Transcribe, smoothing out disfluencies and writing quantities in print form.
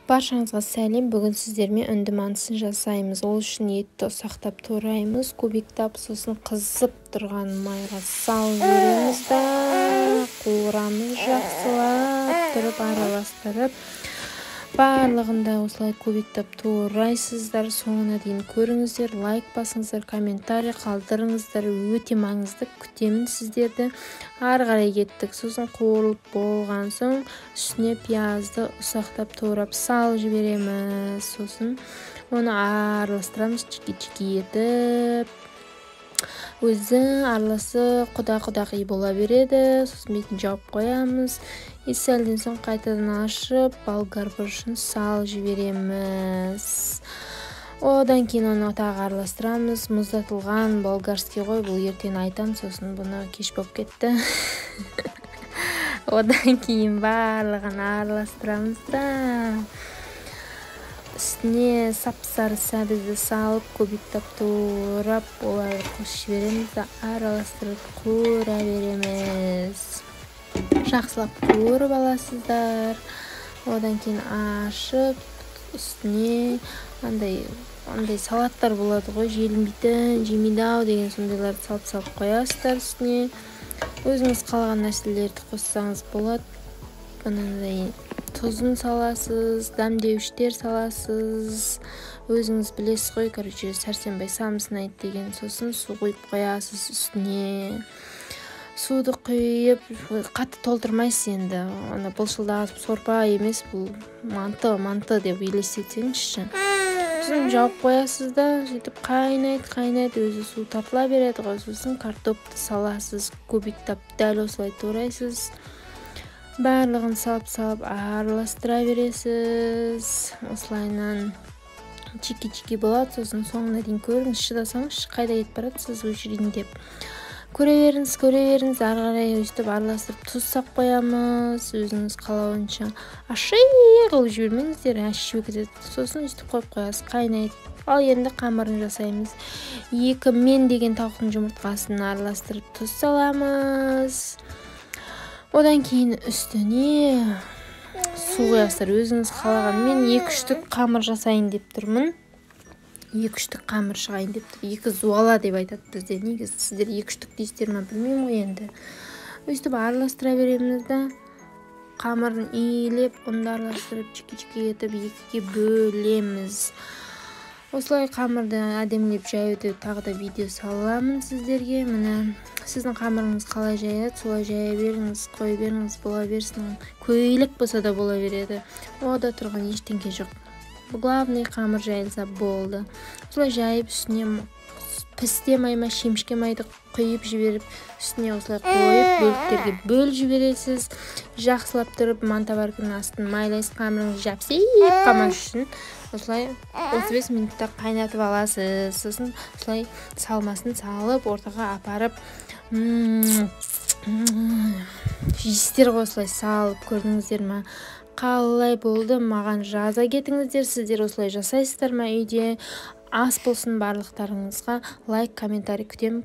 Баршаңызға сәлем. Бүгін сіздермен үнді манысын жасаймыз. Ол үшін етті ұсақтап тураймыз, кубиктап, сосын қызып тұрған майға салып жібереміз да қуырамыз, жақсылап тұрып араластырып. Барлығында осылай кубиктап турайсыздар. Соңына дейін көріңіздер, лайк басыңыздар, комментарий қалдырыңыздар. Өте маңызды, күтемін сіздерді. Ары қарай кеттік. Сосын қуырылып болған соң үстіне пиязды ұсақтап турап салып жібереміз. Сосын оны араластырамыз, чики-чики етіп. Өзі араласы құда-құдақи бола береді. Сосын бетін жауып қоямыз. Сәлден соң қайтадан ашып, болгар бұрышын салып жібереміз. Одан кейін оны тағы араластырамыз. Мұздатылған болгарский ғой, бұл ертең айтам, сосын бұны кеш болып кетті. Одан кейін барлығын араластырамыз да үстіне сап-сары сәбізді салып, кубиктап турап, оларды қосып жібереміз да араластырып қуыра береміз. Жақсылап қуырып аласыздар. Одан кейін ашып, үстіне андай салаттар болады ғой, желінбейтін, жемейді-ау деген сондайларды салып қоясыздар үстіне. Өзіңіз қалаған нәрселерді қоссаңыз болады. Бұндай тұзын саласыз, дәмдеуіштер саласыз. Өзіңіз білесіз ғой, сәрсенбай самсын айт деген. Сосын су құйып қоясыз үстіне. Суды құйып, қатты толтырмайсыз енді. Оны бұлшылдатып сорпа емес, бұл манты деп елестетсеңізші. Сосын жауып қоясыз да, сөйтіп қайнайды, өзі су тартыла береді ғой. Сосын картопты саласыз, кубиктап дәл осылай турайсыз. Барлығын салып араластыра бересіз. Осылайынан чики-чики болады. Сосын соңына дейін көріңіз, шыдасаңыз, қайда кетіп баратсыз өшірейін деп. Көре беріңіз, ары қарай өстіп араластырып тұз сап қоямыз. Өзіңіз қалауынша аши қылып жібермеңіздер, ашып кетеді. Сосын өстіп қойып қоясыз, қайнайды. Ал енді қамырын жасаймыз. 2 мен деген тауықтың жұмыртқасын араластырып тұз саламыз. Одан кейін үстіне су қоясыздар. Өзіңіз қалаған, мен 2-3 қамыр жасайын деп тұрмын. 2-3 қамыр шығайын деп тұр. 2 зуала деп айтады бізде. Негізі сіздер 2-3 дейсіздер ме білмеймін ғой енді. Өйстіп араластыра береміз да қамырын иілеп, оны араластырып чики-чики етіп 2-ге бөлеміз. Осылай қамырды әдемілеп жаюды тағы да видео саламын сіздерге. Міне сіздің қамырыңыз қалай жаяды, солай жая беріңіз, қой беріңіз, бола берсін. Көйлек болса да бола береді. Ода тұрған ештеңке жоқ. Главный қамыр жайылса болды. Осылай жайып, үстіне пісте майма, шемішке майды құйып жіберіп, үстіне осылай қойып, бөліктерге бөліп жібересіз. Жақсылап тұрып, мантаварканың астын майлайсыз, қамырыңыз жапсиып қалмас үшін. Осылай 35 минутта қайнатып аласыз. Сосын осылай салмасын салып, ортаға апарып, жейсіздер ғой, осылай салып көрдіңіздер ма? Қалай болды, маған жаза кетіңіздер. Сіздер осылай жасайсыздар ма үйде? Ас болсын барлықтарыңызға. Лайк, комментарий күтемін.